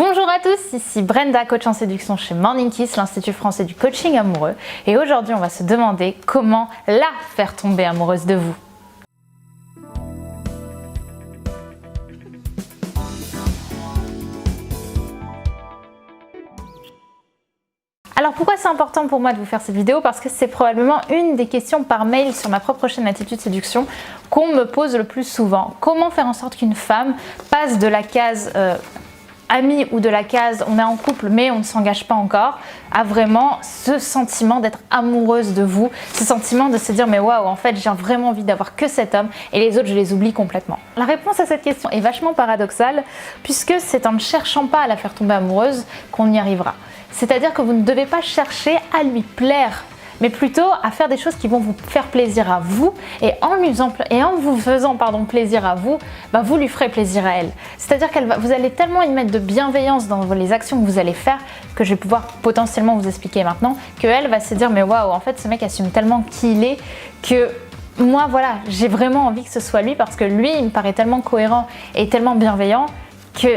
Bonjour à tous, ici Brenda, coach en séduction chez Morning Kiss, l'Institut français du coaching amoureux. Et aujourd'hui, on va se demander comment la faire tomber amoureuse de vous. Alors pourquoi c'est important pour moi de vous faire cette vidéo? Parce que c'est probablement une des questions par mail sur ma propre chaîne Attitude Séduction qu'on me pose le plus souvent. Comment faire en sorte qu'une femme passe de la case amie ou de la case on est en couple mais on ne s'engage pas encore à vraiment ce sentiment d'être amoureuse de vous, ce sentiment de se dire mais waouh, en fait j'ai vraiment envie d'avoir que cet homme et les autres je les oublie complètement. La réponse à cette question est vachement paradoxale puisque c'est en ne cherchant pas à la faire tomber amoureuse qu'on y arrivera. C'est-à-dire que vous ne devez pas chercher à lui plaire, mais plutôt à faire des choses qui vont vous faire plaisir à vous et en vous faisant plaisir à vous, vous lui ferez plaisir à elle. C'est-à-dire que vous allez tellement y mettre de bienveillance dans les actions que vous allez faire, que je vais pouvoir potentiellement vous expliquer maintenant, qu'elle va se dire mais waouh, en fait ce mec assume tellement qui il est que moi voilà, j'ai vraiment envie que ce soit lui parce que lui il me paraît tellement cohérent et tellement bienveillant que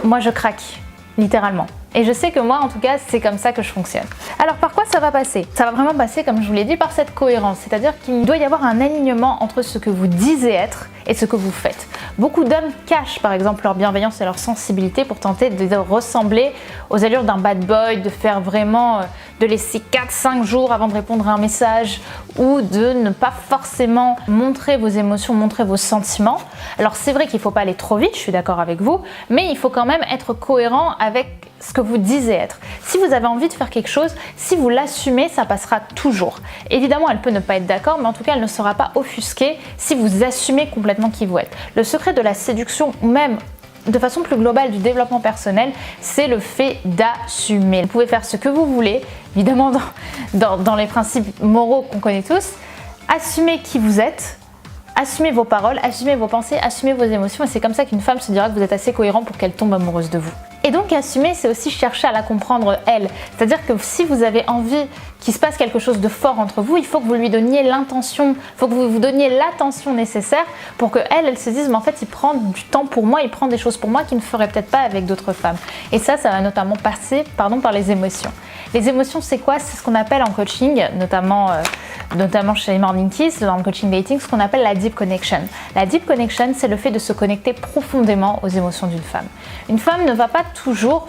moi je craque, littéralement. Et je sais que moi, en tout cas, c'est comme ça que je fonctionne. Alors, par quoi ça va passer? Ça va vraiment passer, comme je vous l'ai dit, par cette cohérence. C'est-à-dire qu'il doit y avoir un alignement entre ce que vous disiez être et ce que vous faites. Beaucoup d'hommes cachent, par exemple, leur bienveillance et leur sensibilité pour tenter de ressembler aux allures d'un bad boy, de faire vraiment, de laisser 4-5 jours avant de répondre à un message ou de ne pas forcément montrer vos émotions, montrer vos sentiments. Alors, c'est vrai qu'il ne faut pas aller trop vite, je suis d'accord avec vous, mais il faut quand même être cohérent avec ce que vous disiez être. Si vous avez envie de faire quelque chose, si vous l'assumez, ça passera toujours. Évidemment, elle peut ne pas être d'accord, mais en tout cas, elle ne sera pas offusquée si vous assumez complètement qui vous êtes. Le secret de la séduction, ou même de façon plus globale du développement personnel, c'est le fait d'assumer. Vous pouvez faire ce que vous voulez, évidemment dans les principes moraux qu'on connaît tous. Assumez qui vous êtes. Assumez vos paroles, assumez vos pensées, assumez vos émotions et c'est comme ça qu'une femme se dira que vous êtes assez cohérent pour qu'elle tombe amoureuse de vous. Et donc assumer, c'est aussi chercher à la comprendre elle. C'est-à-dire que si vous avez envie qu'il se passe quelque chose de fort entre vous, il faut que vous lui donniez l'intention, il faut que vous vous donniez l'attention nécessaire pour qu'elle se dise mais en fait il prend du temps pour moi, il prend des choses pour moi qu'il ne ferait peut-être pas avec d'autres femmes. Et ça va notamment passer par les émotions. Les émotions, c'est quoi? C'est ce qu'on appelle en coaching, notamment chez Morning Kiss, dans le coaching dating, ce qu'on appelle la deep connection. La deep connection, c'est le fait de se connecter profondément aux émotions d'une femme. Une femme ne va pas toujours,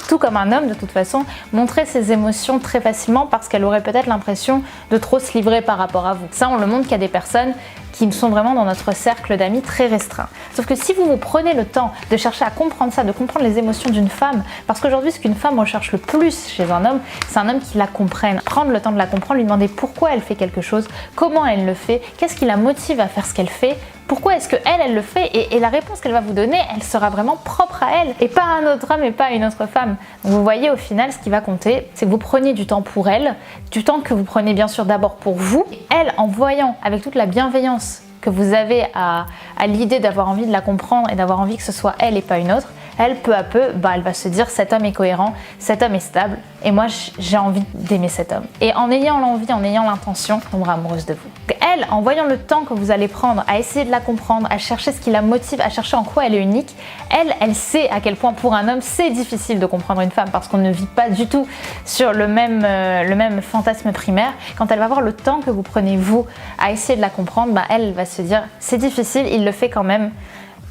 tout comme un homme de toute façon, montrer ses émotions très facilement parce qu'elle aurait peut-être l'impression de trop se livrer par rapport à vous. Ça, on le montre qu'il y a des personnes qui sont vraiment dans notre cercle d'amis très restreint. Sauf que si vous prenez le temps de chercher à comprendre ça, de comprendre les émotions d'une femme, parce qu'aujourd'hui ce qu'une femme recherche le plus chez un homme, c'est un homme qui la comprenne. Prendre le temps de la comprendre, lui demander pourquoi elle fait quelque chose, comment elle le fait, qu'est-ce qui la motive à faire ce qu'elle fait, pourquoi est-ce qu'elle le fait et la réponse qu'elle va vous donner, elle sera vraiment propre à elle et pas à un autre homme et pas à une autre femme. Donc vous voyez au final ce qui va compter, c'est que vous preniez du temps pour elle, du temps que vous prenez bien sûr d'abord pour vous. Elle, en voyant avec toute la bienveillance que vous avez à l'idée d'avoir envie de la comprendre et d'avoir envie que ce soit elle et pas une autre, elle peu à peu, elle va se dire cet homme est cohérent, cet homme est stable et moi j'ai envie d'aimer cet homme. Et en ayant l'envie, en ayant l'intention, elle tombera amoureuse de vous. Elle, en voyant le temps que vous allez prendre à essayer de la comprendre, à chercher ce qui la motive, à chercher en quoi elle est unique, elle sait à quel point pour un homme c'est difficile de comprendre une femme parce qu'on ne vit pas du tout sur le même fantasme primaire. Quand elle va voir le temps que vous prenez vous à essayer de la comprendre, elle va se dire c'est difficile, il le fait quand même.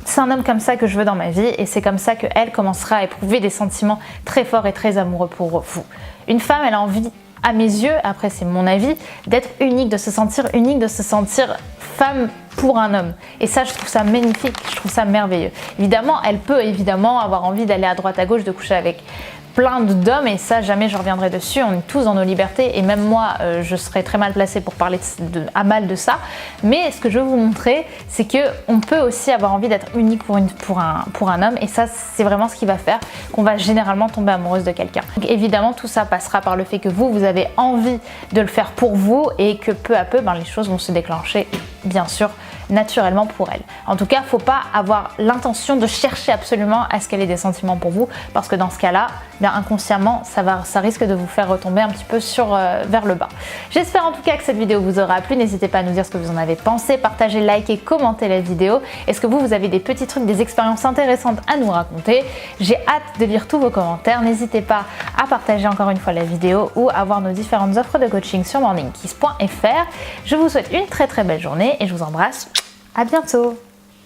C'est un homme comme ça que je veux dans ma vie et c'est comme ça qu'elle commencera à éprouver des sentiments très forts et très amoureux pour vous. Une femme, elle a envie, à mes yeux, après c'est mon avis, d'être unique, de se sentir femme pour un homme. Et ça, je trouve ça magnifique, je trouve ça merveilleux. Évidemment, elle peut avoir envie d'aller à droite à gauche, de coucher avec plein d'hommes et ça jamais je reviendrai dessus, on est tous dans nos libertés et même moi je serais très mal placée pour parler à mal de ça, mais ce que je veux vous montrer c'est que on peut aussi avoir envie d'être unique pour un homme et ça c'est vraiment ce qui va faire qu'on va généralement tomber amoureuse de quelqu'un. Donc évidemment tout ça passera par le fait que vous avez envie de le faire pour vous et que peu à peu les choses vont se déclencher bien sûr naturellement pour elle. En tout cas, faut pas avoir l'intention de chercher absolument à ce qu'elle ait des sentiments pour vous, parce que dans ce cas-là, bien inconsciemment, ça risque de vous faire retomber un petit peu vers le bas. J'espère en tout cas que cette vidéo vous aura plu. N'hésitez pas à nous dire ce que vous en avez pensé, partagez, likez, commentez la vidéo. Est-ce que vous avez des petits trucs, des expériences intéressantes à nous raconter? J'ai hâte de lire tous vos commentaires. N'hésitez pas à partager encore une fois la vidéo ou à voir nos différentes offres de coaching sur morningkiss.fr. Je vous souhaite une très belle journée et je vous embrasse. À bientôt.